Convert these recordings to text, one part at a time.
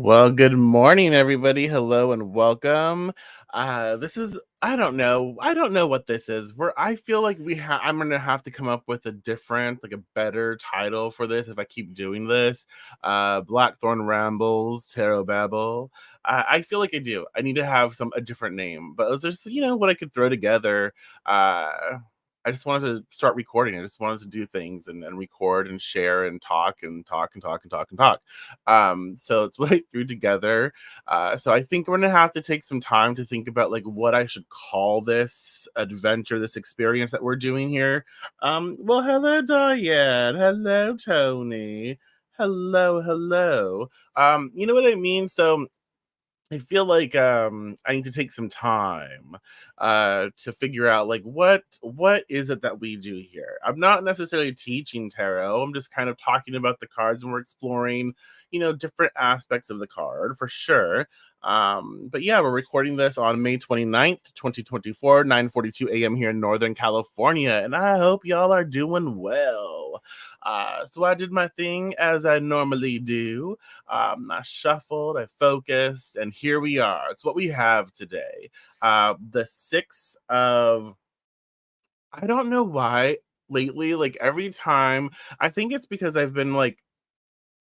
Well, good morning, everybody. Hello and welcome. This is I don't know what this is. Where I feel like I'm gonna have to come up with a different, like a better title for this if I keep doing this. Blackthorn Rambles, Tarot Babble. I feel like I do. I need to have a different name, but it was just what I could throw together. I just wanted to start recording. I just wanted to do things and record and share and talk and talk and talk and talk and talk. So it's what I threw together. So I think we're gonna have to take some time to think about like what I should call this adventure, this experience that we're doing here. Well, hello, Diane. Hello, Tony. Hello. You know what I mean? So I feel like I need to take some time to figure out like what is it that we do here. I'm not necessarily teaching tarot. I'm just kind of talking about the cards and we're exploring, different aspects of the card for sure. But yeah, we're recording this on May 29th, 2024, 9:42 a.m. here in Northern California, and I hope y'all are doing well. So I did my thing as I normally do. I shuffled, I focused, and here we are. It's what we have today. The six of, I don't know why lately, like every time, I think it's because I've been like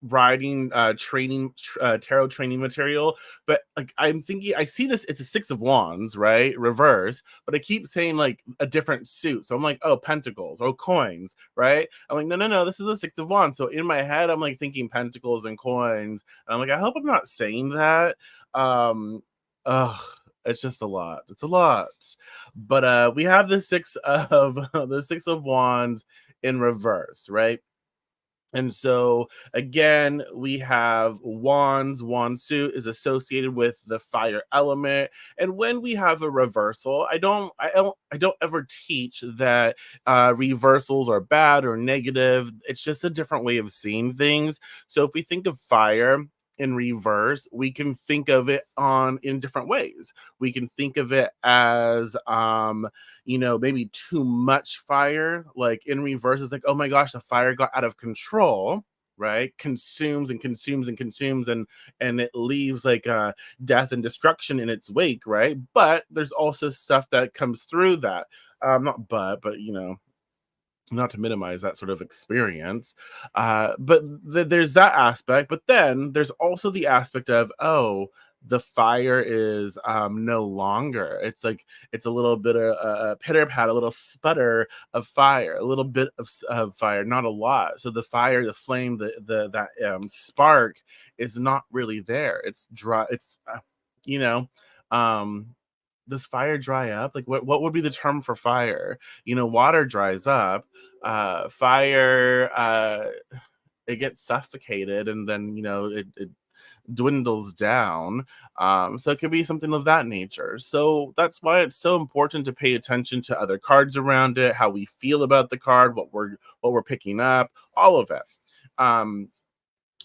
writing tarot training material, but like I'm thinking I see this, it's a six of wands, right, reverse, but I keep saying like a different suit, so I'm like, oh, pentacles or coins, right? I'm like, no, this is a six of wands. So in my head I'm like thinking pentacles and coins, and I'm like, I hope I'm not saying that. um ugh, it's just a lot, it's a lot. But we have the six of the six of wands in reverse, right? And so again, we have wands. Wand suit is associated with the fire element. And when we have a reversal, I don't ever teach that reversals are bad or negative. It's just a different way of seeing things. So if we think of fire in reverse, we can think of it on in different ways. We can think of it as maybe too much fire. Like in reverse, it's like, oh my gosh, the fire got out of control, right? Consumes and consumes and consumes, and it leaves like death and destruction in its wake, right? But there's also stuff that comes through that. Not but not to minimize that sort of experience. But there's that aspect. But then there's also the aspect of, oh, the fire is no longer. It's like it's a little bit of a pitter pat, a little sputter of fire, a little bit of fire, not a lot. So the fire, the flame, the that spark is not really there. It's dry. It's you know, um, does fire dry up? Like what would be the term for fire? Water dries up. Fire, it gets suffocated, and then it dwindles down. So it could be something of that nature. So that's why it's so important to pay attention to other cards around it, how we feel about the card, what we're picking up, all of it. Um,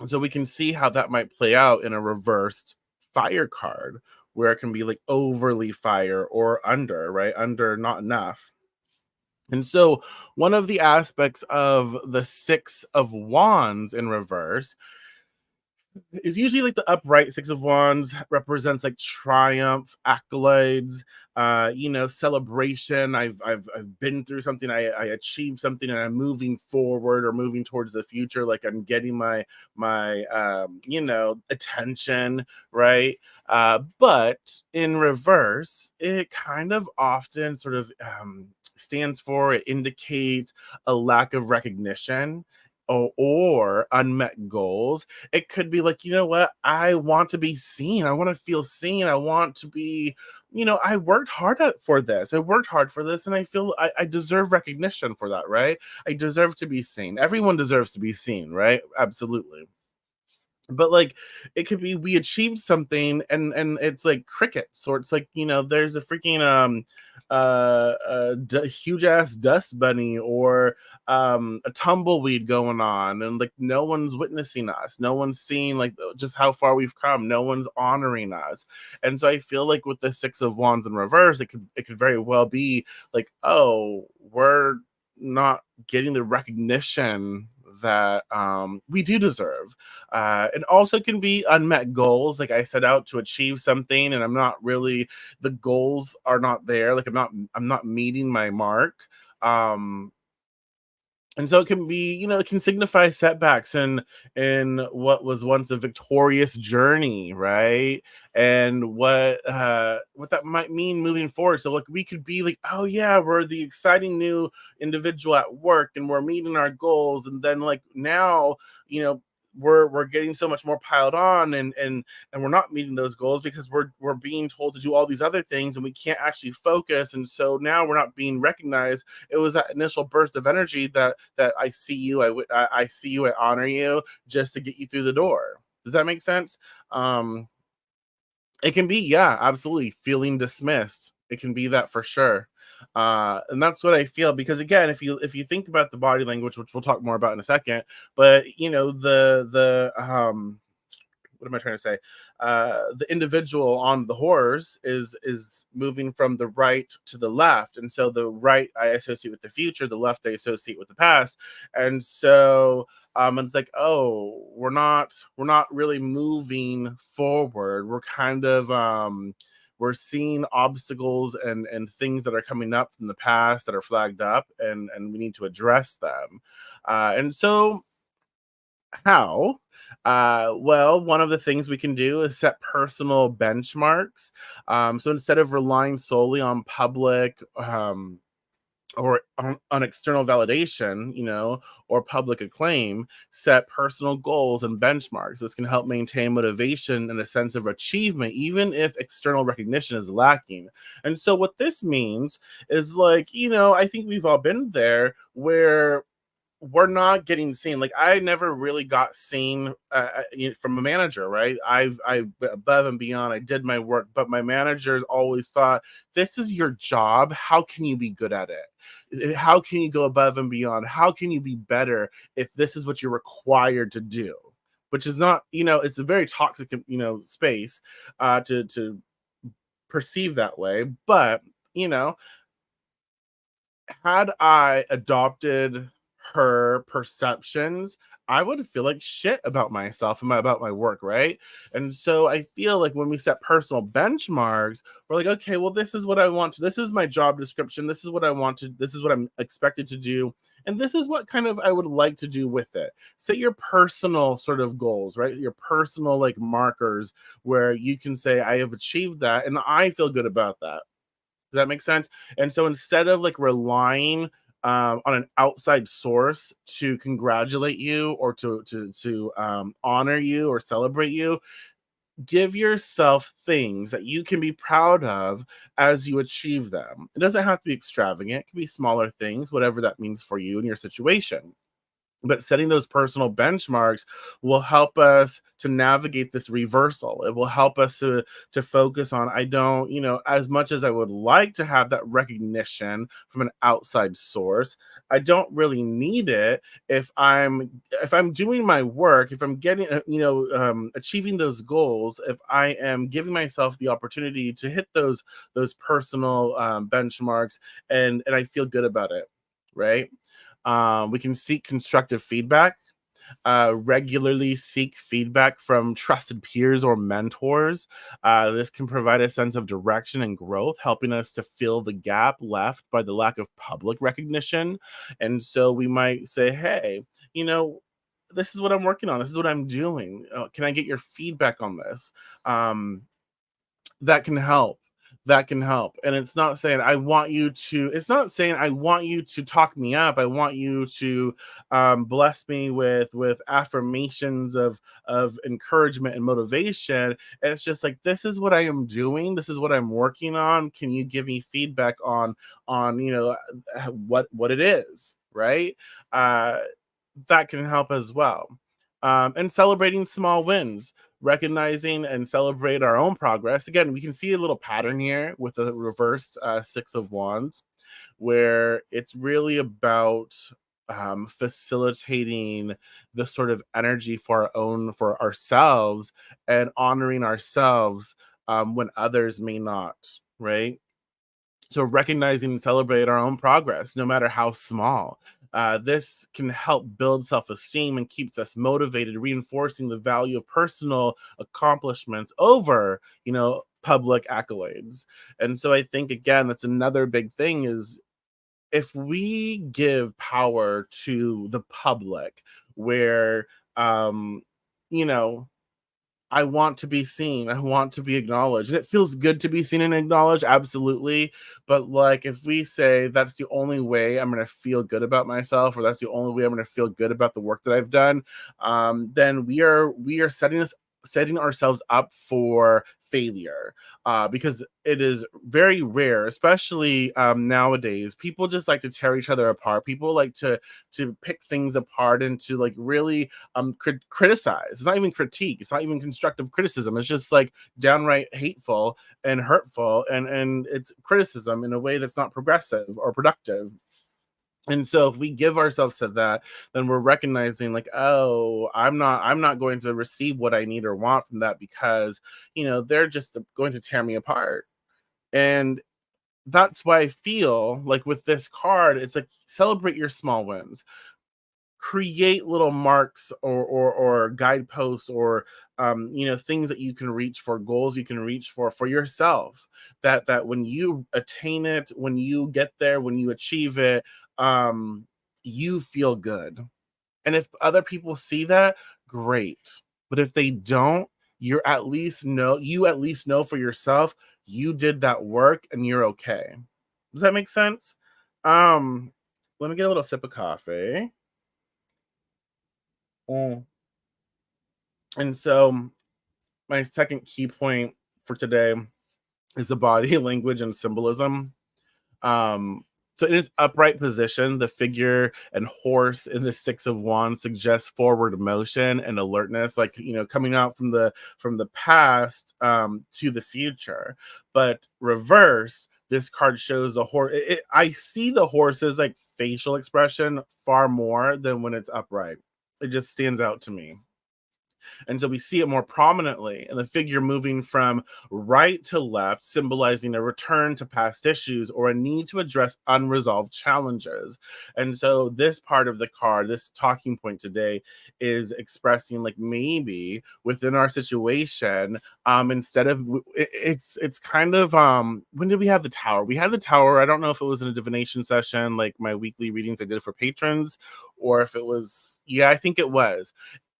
so we can see how that might play out in a reversed fire card, where it can be like overly fire or under, right? Under, not enough. And so, one of the aspects of the six of wands in reverse is usually like the upright six of wands represents like triumph, accolades, celebration. I've been through something, I achieved something, and I'm moving forward or moving towards the future. Like I'm getting my attention, right? But in reverse, it kind of often sort of stands for, it indicates a lack of recognition or unmet goals. It could be like, you know what? I want to be seen. I want to feel seen. I want to be, I worked hard for this. I worked hard for this, and I feel I deserve recognition for that, right? I deserve to be seen. Everyone deserves to be seen, right? Absolutely. But like it could be we achieved something, and it's like crickets, or it's like there's a freaking huge ass dust bunny, or a tumbleweed going on, and like no one's witnessing us, no one's seeing like just how far we've come, no one's honoring us. And so I feel like with the six of wands in reverse, it could very well be like, oh, we're not getting the recognition we do deserve. It also can be unmet goals. Like I set out to achieve something, and I'm not really the goals are not there. Like I'm not meeting my mark. Um, and so it can be, it can signify setbacks in what was once a victorious journey, right? And what that might mean moving forward. So like we could be like, oh yeah, we're the exciting new individual at work and we're meeting our goals, and then like now, you know we're getting so much more piled on, and we're not meeting those goals because we're being told to do all these other things and we can't actually focus, and so now we're not being recognized. It was that initial burst of energy that I see you, I see you, I honor you, just to get you through the door. Does that make sense? Um, it can be, yeah, absolutely, feeling dismissed. It can be that for sure. And that's what I feel, because again, if you think about the body language, which we'll talk more about in a second, but the what am I trying to say? The individual on the horse is moving from the right to the left, and so the right I associate with the future, the left I associate with the past, and so it's like, oh, we're not really moving forward. We're kind of we're seeing obstacles and things that are coming up from the past that are flagged up, and we need to address them. And so how? Well, one of the things we can do is set personal benchmarks. So instead of relying solely on public or on external validation, or public acclaim, set personal goals and benchmarks. This can help maintain motivation and a sense of achievement, even if external recognition is lacking. And so, what this means is like, I think we've all been there where we're not getting seen. Like I never really got seen from a manager, right? I went above and beyond. I did my work, but my managers always thought, "This is your job. How can you be good at it? How can you go above and beyond? How can you be better if this is what you're required to do?" Which is not, it's a very toxic, space to perceive that way. But you know, had I adopted her perceptions, I would feel like shit about myself and about my work, right? And so I feel like when we set personal benchmarks, we're like, okay, well, this is what I want to, this is my job description, this is what I want to, this is what I'm expected to do. And this is what kind of I would like to do with it. Set your personal sort of goals, right? Your personal like markers where you can say, I have achieved that and I feel good about that. Does that make sense? And so instead of like relying on an outside source to congratulate you or to honor you or celebrate you, give yourself things that you can be proud of as you achieve them. It doesn't have to be extravagant; it can be smaller things, whatever that means for you and your situation. But setting those personal benchmarks will help us to navigate this reversal. It will help us to focus on, I don't, as much as I would like to have that recognition from an outside source, I don't really need it if I'm doing my work, if I'm getting achieving those goals, if I am giving myself the opportunity to hit those personal benchmarks, and I feel good about it, right? We can seek constructive feedback, regularly seek feedback from trusted peers or mentors. This can provide a sense of direction and growth, helping us to fill the gap left by the lack of public recognition. And so we might say, hey, you know, this is what I'm working on. This is what I'm doing. Can I get your feedback on this? That can help. That can help. And it's not saying I want you to talk me up. I want you to bless me with affirmations of encouragement and motivation. It's just like, this is what I am doing. This is what I'm working on. Can you give me feedback on what it is, right? Uh that can help as well. And celebrating small wins, recognizing and celebrate our own progress. Again, we can see a little pattern here with the reversed Six of Wands, where it's really about facilitating the sort of energy for ourselves and honoring ourselves when others may not, right? So recognizing and celebrate our own progress, no matter how small. This can help build self-esteem and keeps us motivated, reinforcing the value of personal accomplishments over, public accolades. And so I think again, that's another big thing is if we give power to the public where you know I want to be seen. I want to be acknowledged. And it feels good to be seen and acknowledged, absolutely. But like if we say that's the only way I'm gonna feel good about myself, or that's the only way I'm gonna feel good about the work that I've done, then we are setting ourselves up for failure. Because it is very rare, especially nowadays. People just like to tear each other apart. People like to pick things apart and to like really criticize. It's not even critique, it's not even constructive criticism, it's just like downright hateful and hurtful, and it's criticism in a way that's not progressive or productive. And so if we give ourselves to that, then we're recognizing like, oh, I'm not going to receive what I need or want from that because they're just going to tear me apart. And that's why I feel like with this card, it's like celebrate your small wins, create little marks or guideposts or things that you can reach for, goals you can reach for yourself, that when you attain it, when you get there, when you achieve it, um you feel good. And if other people see that, great. But if they don't, you at least know for yourself you did that work and you're okay. Does that make sense? um Let me get a little sip of coffee. Mm. And so my second key point for today is the body language and symbolism. Um, so in its upright position, the figure and horse in the Six of Wands suggests forward motion and alertness, like coming out from the past to the future. But reversed, this card shows a horse. I see the horse's like facial expression far more than when it's upright. It just stands out to me. And so we see it more prominently in the figure moving from right to left, symbolizing a return to past issues or a need to address unresolved challenges. And so this part of the card, this talking point today, is expressing like maybe within our situation, instead of it's kind of when did we have the tower? We had the tower. I don't know if it was in a divination session, like my weekly readings I did for patrons, or if it was, yeah, I think it was.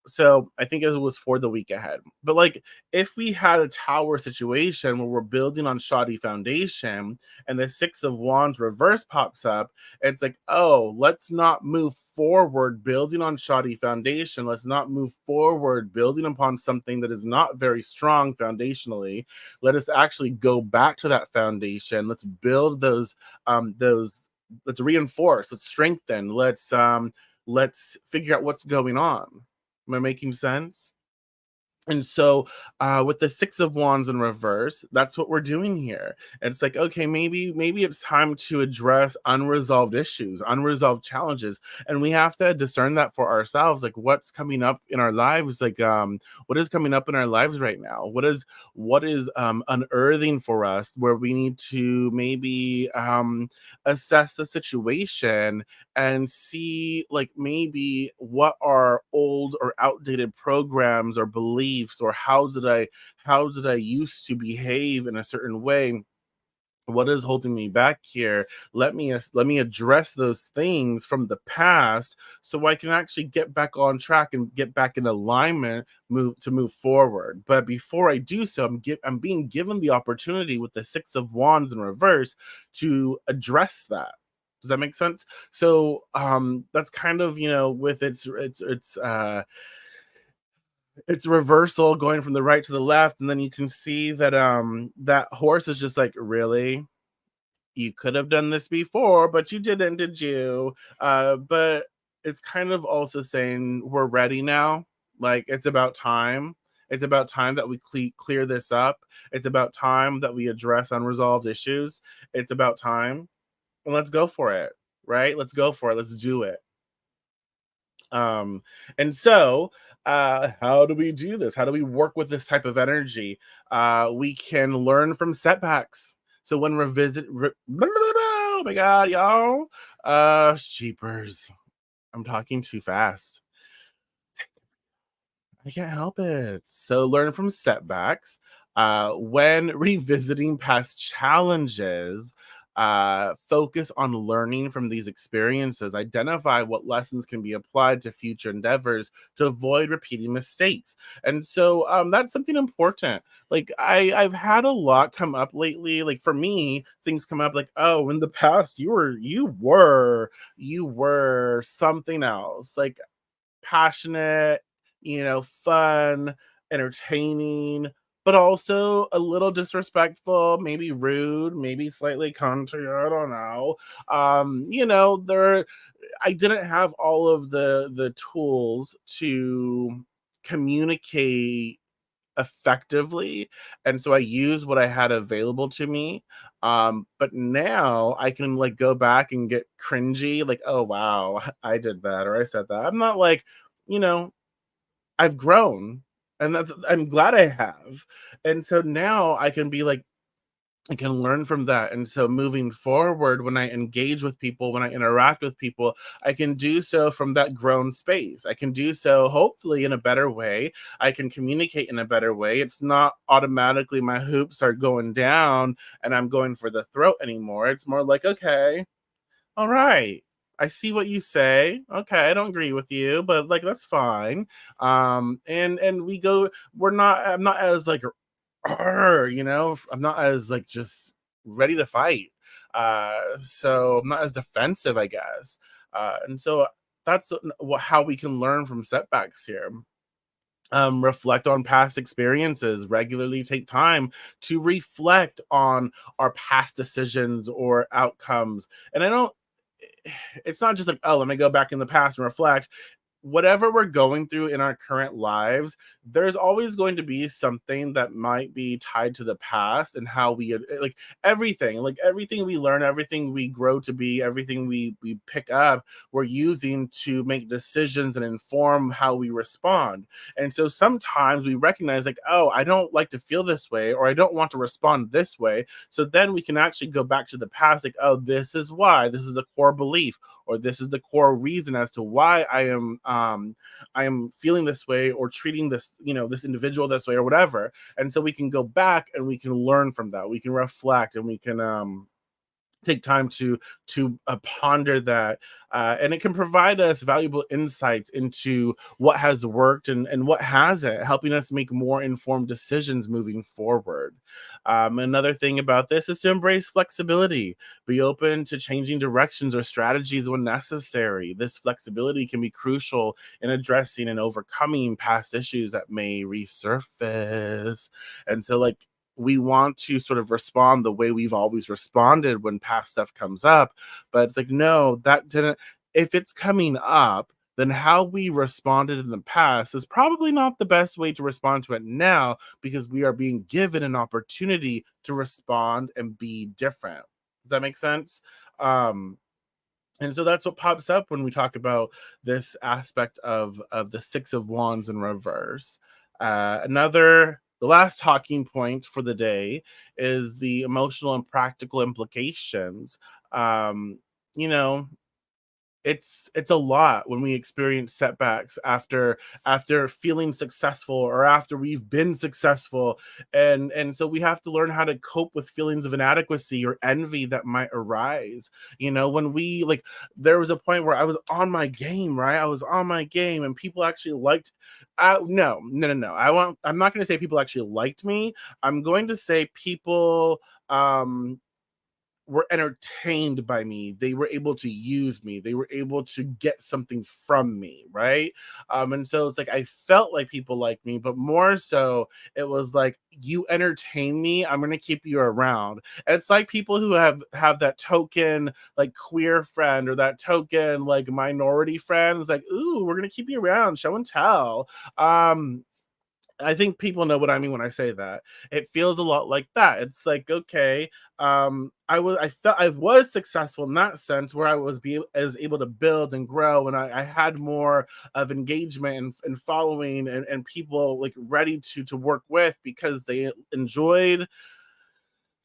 So I think it was for the week ahead. But like if we had a tower situation where we're building on shoddy foundation and the Six of Wands reverse pops up, it's like, oh, let's not move forward building on shoddy foundation. Let's not move forward building upon something that is not very strong foundationally. Let us actually go back to that foundation. Let's build those, let's reinforce, let's strengthen, let's figure out what's going on. Am I making sense? And so, with the Six of Wands in reverse, that's what we're doing here. It's like, okay, maybe it's time to address unresolved issues, unresolved challenges, and we have to discern that for ourselves. Like, what's coming up in our lives? Like, what is coming up in our lives right now? What is unearthing for us? Where we need to maybe assess the situation and see like maybe what are old or outdated programs or beliefs, or how did I used to behave in a certain way. What is holding me back here? Let me address those things from the past so I can actually get back on track and get back in alignment, move forward. But before I do so, I'm being given the opportunity with the Six of Wands in reverse to address that. Does that make sense? So that's kind of with its reversal going from the right to the left, and then you can see that that horse is just like, really, you could have done this before, but you didn't, did you? But it's kind of also saying we're ready now. Like it's about time. It's about time that we clear this up. It's about time that we address unresolved issues. It's about time, and let's go for it. Right? Let's go for it. Let's do it. And so how do we do this? How do we work with this type of energy? We can learn from setbacks. So when Oh my god, y'all. Jeepers. I'm talking too fast. I can't help it. So learn from setbacks. When revisiting past challenges, focus on learning from these experiences. Identify what lessons can be applied to future endeavors to avoid repeating mistakes. And so that's something important. Like I've had a lot come up lately. Like for me, things come up like, oh, in the past you were something else. Like passionate, fun, entertaining, but also a little disrespectful, maybe rude, maybe slightly country. I don't know. There I didn't have all of the tools to communicate effectively, and so I used what I had available to me. But now I can like go back and get cringy, like, oh wow, I did that or I said that. I'm not like, you know, I've grown, and I'm glad I have. And so now I can be like, I can learn from that. And so moving forward, when I engage with people, when I interact with people, I can do so from that grown space. I can do so hopefully in a better way. I can communicate in a better way. It's not automatically my hoops are going down and I'm going for the throat anymore. It's more like, okay, all right. I see what you say. Okay, I don't agree with you, but like that's fine. And we go, we're not I'm not as like I'm not as like just ready to fight. So I'm not as defensive, I guess. And so that's how we can learn from setbacks here. Reflect on past experiences, regularly take time to reflect on our past decisions or outcomes. And I don't, it's not just like, oh, let me go back in the past and reflect. Whatever we're going through in our current lives, there's always going to be something that might be tied to the past and how like everything we learn, everything we grow to be, everything we pick up, we're using to make decisions and inform how we respond. And so sometimes we recognize like, oh, I don't like to feel this way or I don't want to respond this way. So then we can actually go back to the past like, oh, this is why, this is the core belief or this is the core reason as to why I am feeling this way or treating this individual this way or whatever. And so we can go back and we can learn from that. We can reflect and we can take time to ponder that, and it can provide us valuable insights into what has worked and what hasn't, helping us make more informed decisions moving forward. Another thing about this is to embrace flexibility. Be open to changing directions or strategies when necessary. This flexibility can be crucial in addressing and overcoming past issues that may resurface. And so like we want to sort of respond the way we've always responded when past stuff comes up. But it's like, no, that didn't, if it's coming up, then how we responded in the past is probably not the best way to respond to it now because we are being given an opportunity to respond and be different. Does that make sense? Um, and so that's what pops up when we talk about this aspect of the Six of Wands in reverse. The last talking point for the day is the emotional and practical implications. Um, you know, it's a lot when we experience setbacks after feeling successful or after we've been successful, and so we have to learn how to cope with feelings of inadequacy or envy that might arise. When we like, there was a point where I was on my game, right? I was on my game and people actually liked. No, no, no, no, I'm not going to say people actually liked me. I'm going to say people were entertained by me. They were able to use me. They were able to get something from me, right? And so it's like I felt like people liked me, but more so it was like you entertain me, I'm gonna keep you around. It's like people who have that token like queer friend or that token like minority friend. It's like, ooh, we're gonna keep you around, show and tell. I think people know what I mean when I say that. It feels a lot like that. It's like, okay, I felt I was successful in that sense where I was able to build and grow and I had more of engagement and following and people like ready to work with because they enjoyed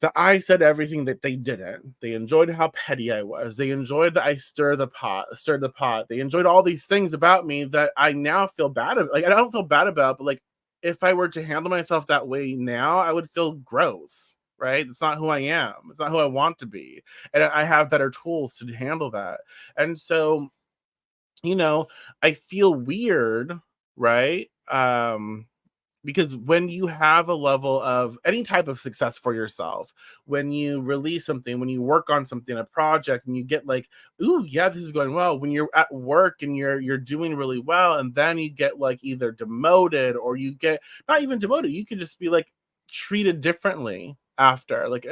that I said everything that they didn't. They enjoyed how petty I was. They enjoyed that I stirred the pot. They enjoyed all these things about me that I now feel bad about. Like I don't feel bad about, but like if I were to handle myself that way now, I would feel gross. Right? It's not who I am. It's not who I want to be. And I have better tools to handle that. And so, you know, I feel weird, right? Because when you have a level of any type of success for yourself, when you release something, when you work on something, a project, and you get like, ooh, yeah, this is going well. When you're at work and you're doing really well, and then you get like either demoted or you get not even demoted, you could just be like treated differently after, like,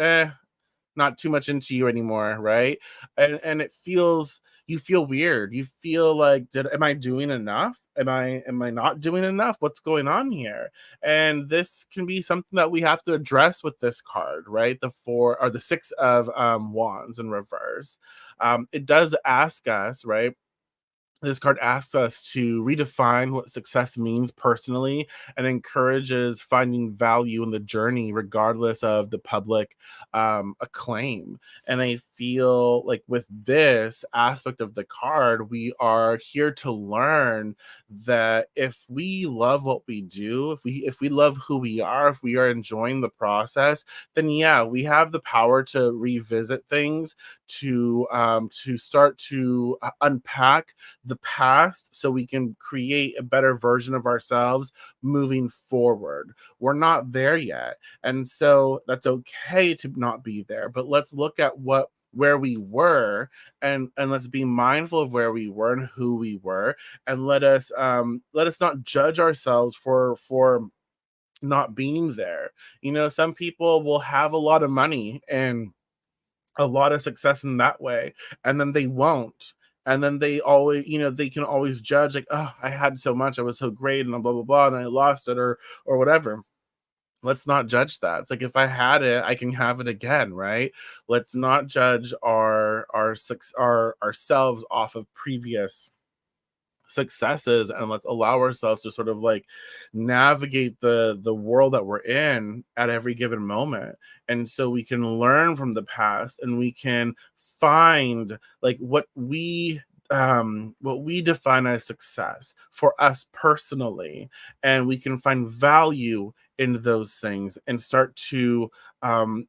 not too much into you anymore, right? And it feels you feel weird. You feel like, did am I doing enough? Am I not doing enough? What's going on here? And this can be something that we have to address with this card, right? The four or the six of wands in reverse. It does ask us, right? This card asks us to redefine what success means personally and encourages finding value in the journey regardless of the public acclaim. And I feel like with this aspect of the card, we are here to learn that if we love what we do, if we love who we are, if we are enjoying the process, then yeah, we have the power to revisit things, to start to unpack the past so we can create a better version of ourselves moving forward. We're not there yet. And so that's okay to not be there. But let's look at what where we were, and let's be mindful of where we were and who we were, and let us not judge ourselves for not being there. You know, some people will have a lot of money and a lot of success in that way, and then they won't, and then they always, they can always judge like, oh, I had so much, I was so great, and blah blah blah, and I lost it, or whatever. Let's not judge that. It's like if I had it, I can have it again, right? Let's not judge our ourselves off of previous successes, and let's allow ourselves to sort of like navigate the world that we're in at every given moment, and so we can learn from the past, and we can find like what we define as success for us personally, and we can find value in those things and start to um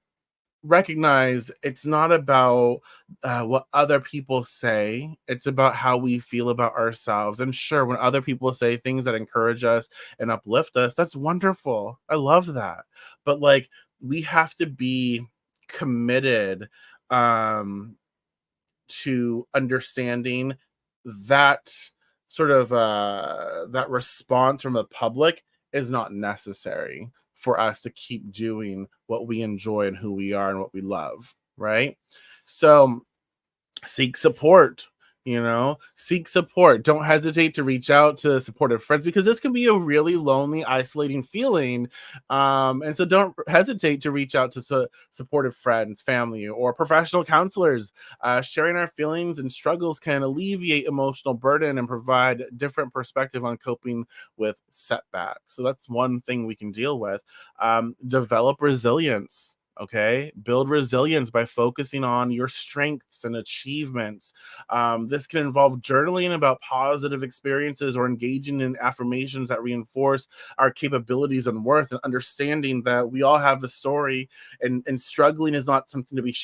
recognize it's not about what other people say. It's about how we feel about ourselves. And sure, when other people say things that encourage us and uplift us, that's wonderful. I love that. But like, we have to be committed um, to understanding that that response from the public is not necessary for us to keep doing what we enjoy and who we are and what we love, right? So seek support, seek support. Don't hesitate to reach out to supportive friends, because this can be a really lonely, isolating feeling. And so don't hesitate to reach out to supportive friends, family, or professional counselors. Sharing our feelings and struggles can alleviate emotional burden and provide different perspective on coping with setbacks. So that's one thing we can deal with. Develop resilience. Okay, build resilience by focusing on your strengths and achievements. This can involve journaling about positive experiences or engaging in affirmations that reinforce our capabilities and worth, and understanding that we all have a story, and struggling is not something to be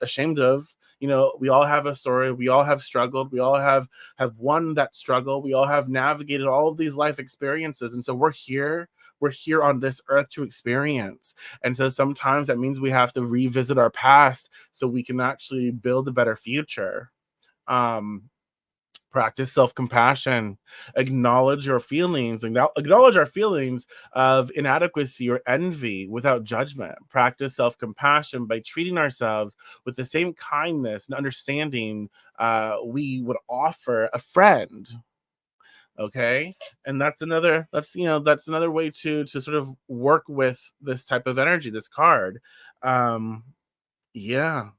ashamed of. We all have a story. We all have struggled. We all have won that struggle. We all have navigated all of these life experiences, and so we're here. We're here on this earth to experience. And so sometimes that means we have to revisit our past so we can actually build a better future. Um, Practice self-compassion. Acknowledge your feelings. Acknowledge our feelings of inadequacy or envy without judgment. Practice self-compassion by treating ourselves with the same kindness and understanding we would offer a friend. Okay, and that's another way to sort of work with this type of energy, this card. um yeah.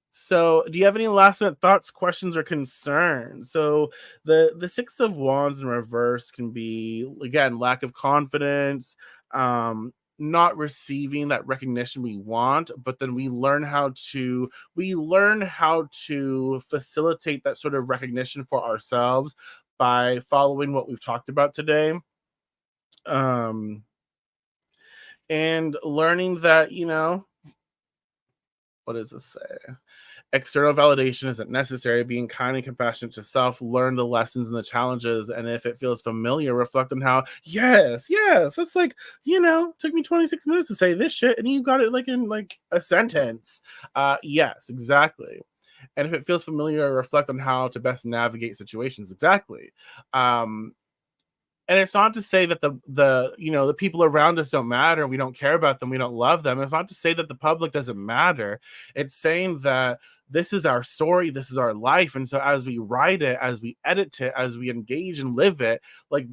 So do you have any last minute thoughts, questions, or concerns? So the six of wands in reverse can be, again, lack of confidence, not receiving that recognition we want, but then we learn how to facilitate that sort of recognition for ourselves by following what we've talked about today. Um and learning that, what does this say? External validation isn't necessary. Being kind and compassionate to self, learn the lessons and the challenges. And if it feels familiar, reflect on how, yes, yes, that's like, took me 26 minutes to say this shit and you got it like in like a sentence. Yes, exactly. And if it feels familiar, reflect on how to best navigate situations. Exactly. Um, and it's not to say that the people around us don't matter, we don't care about them, we don't love them. It's not to say that the public doesn't matter. It's saying that this is our story, this is our life, and so as we write it, as we edit it, as we engage and live it, like,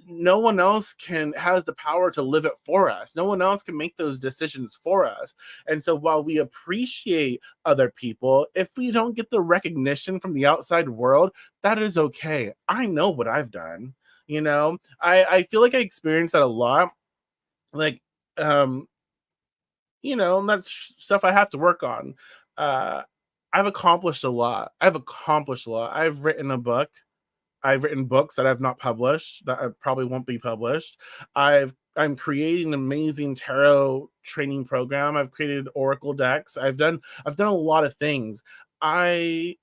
no one else can has the power to live it for us. No one else can make those decisions for us. And so while we appreciate other people, if we don't get the recognition from the outside world, that is okay. I know what I've done. I feel like I experienced that a lot. Like, um, and that's stuff I have to work on. Uh I've accomplished a lot. I've written a book. I've written books that I've not published, that probably won't be published. I'm creating an amazing tarot training program. I've created oracle decks. I've done a lot of things. I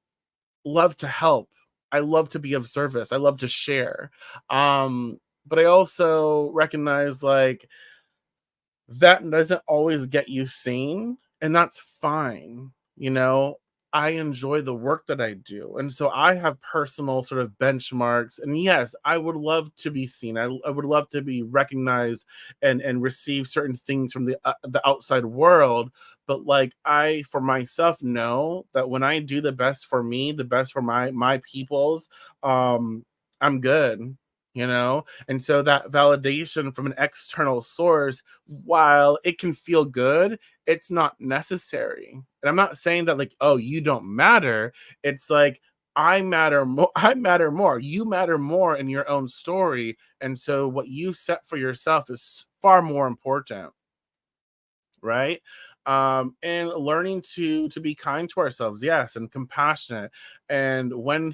love to help. I love to be of service. I love to share. But I also recognize, like, that doesn't always get you seen, and that's fine. I enjoy the work that I do. And so I have personal sort of benchmarks. And yes, I would love to be seen. I would love to be recognized and receive certain things from the outside world. But like, I for myself know that when I do the best for me, the best for my peoples, I'm good. And so that validation from an external source, while it can feel good, it's not necessary. And I'm not saying that, like, oh, you don't matter. It's like, I matter more. I matter more. You matter more in your own story. And so what you set for yourself is far more important, right? And learning to be kind to ourselves, yes, and compassionate. And when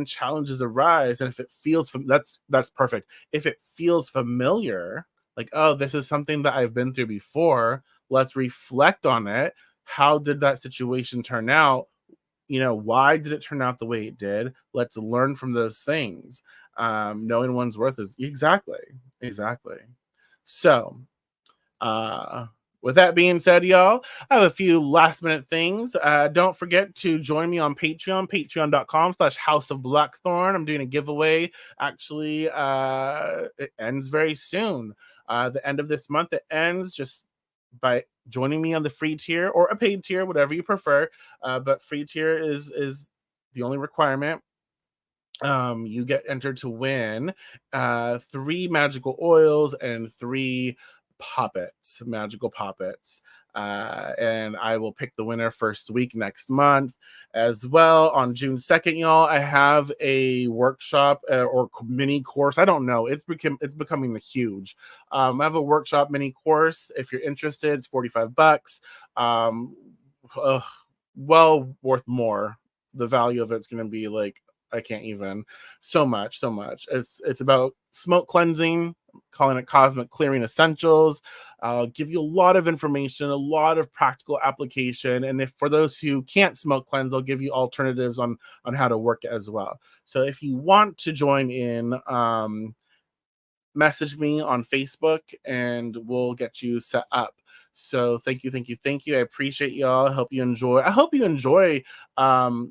challenges arise, and if it feels that's perfect. If it feels familiar, like, oh, this is something that I've been through before, let's reflect on it. How did that situation turn out? Why did it turn out the way it did? Let's learn from those things. Knowing one's worth is exactly. So, uh, with that being said, y'all, I have a few last minute things. Don't forget to join me on Patreon, patreon.com/House of Blackthorn. I'm doing a giveaway. Actually, it ends very soon. The end of this month, it ends just by joining me on the free tier or a paid tier, whatever you prefer. But free tier is the only requirement. You get entered to win 3 magical oils and 3 magical poppets. And I will pick the winner first week next month. As well, on June 2nd, y'all, I have a workshop or mini course. I don't know. It's becoming huge. I have a workshop mini course. If you're interested, it's $45. Um, uh, well worth more. The value of it's going to be like, I can't even, so much, so much. It's about smoke cleansing, calling it cosmic clearing essentials. I'll give you a lot of information, a lot of practical application, and if for those who can't smoke cleanse, I'll give you alternatives on how to work it as well. So if you want to join in, message me on Facebook and we'll get you set up. So thank you, thank you, thank you. I appreciate y'all. I hope you enjoy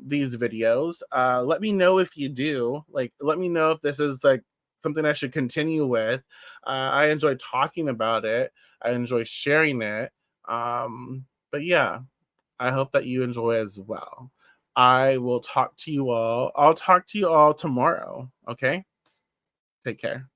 these videos. Let me know if you do. Like, let me know if this is like something I should continue with. I enjoy talking about it. I enjoy sharing it. But yeah, I hope that you enjoy as well. I'll talk to you all tomorrow. Okay? Take care.